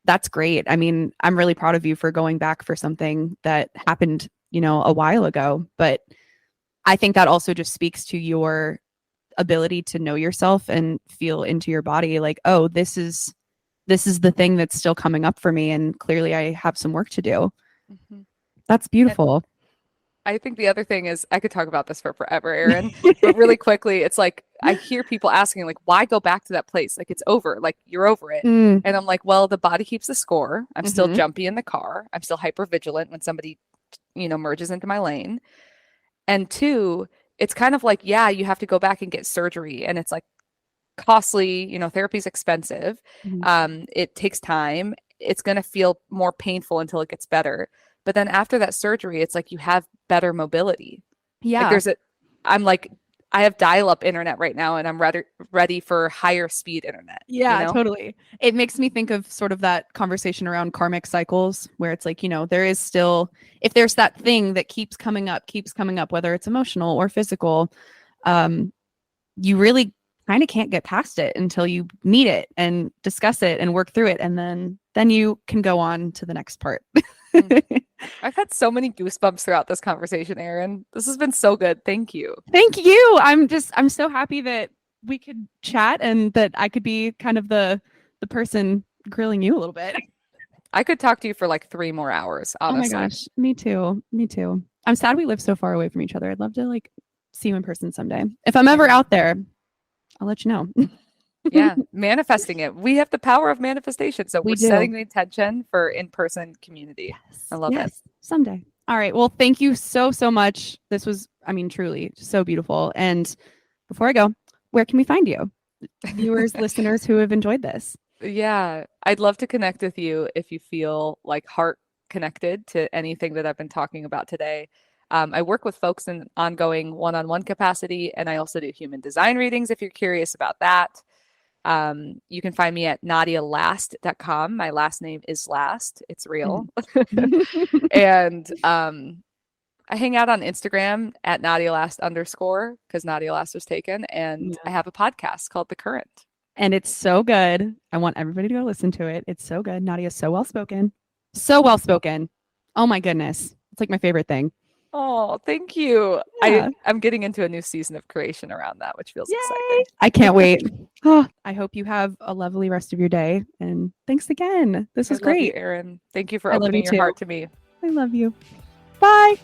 that's great. I mean, I'm really proud of you for going back for something that happened, a while ago. But I think that also just speaks to your ability to know yourself and feel into your body like, oh, this is the thing that's still coming up for me. And clearly I have some work to do. Mhm. That's And beautiful. I think the other thing is, I could talk about this for forever, Erin, but really quickly, it's like I hear people asking, like, why go back to that place? Like, it's over. Like, you're over it. Mm, And I'm like, well, the body keeps the score. I'm still hmm. jumpy in the car. I'm still hyper vigilant when somebody, merges into my lane. And two, it's kind of like, yeah, you have to go back and get surgery, and it's like costly, therapy's expensive. Hmm. It takes time. It's going to feel more painful until it gets better. But then after that surgery, it's like you have better mobility. Like Yeah. I'm like, I have dial-up internet right now, and I'm ready for higher speed internet, you Yeah, know? totally. It makes me think of sort of that conversation around karmic cycles where it's like, there is still, if there's that thing that keeps coming up, whether it's emotional or physical, um, you really kind of can't get past it until you meet it and discuss it and work through it. And then you can go on to the next part. Mm. I've had so many goosebumps throughout this conversation, Erin. This has been so good. Thank you. Thank you. I'm so happy that we could chat and that I could be kind of the person grilling you a little bit. I could talk to you for like 3 more hours, Oh my honestly. gosh, me too. Me too. I'm sad we live so far away from each other. I'd love to like see you in person someday. If I'm I ever know. out there, I'll let you know. Yeah, manifesting it. We have the power of manifestation. So we're We do. setting the intention for in-person community. I Yes. love it. Yes. Someday. All right. Well, thank you so, so much. This was, I mean, truly so beautiful. And before I go, where can we find you? Viewers, listeners who have enjoyed this. Yeah, I'd love to connect with you if you feel like heart connected to anything that I've been talking about today. I work with folks in ongoing one-on-one capacity, and I also do human design readings if you're curious about that. You can find me at nadialast.com. My last name is Last. It's real. And I hang out on Instagram at Nadia Last _ because Nadia Last was taken. And I Yeah. have a podcast called The Current. And it's so good. I want everybody to go listen to it. It's so good. Nadia's so well spoken. So well spoken. Oh my goodness. It's like my favorite thing. Oh, thank you. Yeah. I'm getting into a new season of creation around that, which feels Yay! exciting. I can't wait. Oh, I hope you have a lovely rest of your day. And thanks again. This I was love you, great. Erin. Thank you for I love opening you your too. heart to me. I love you. Bye.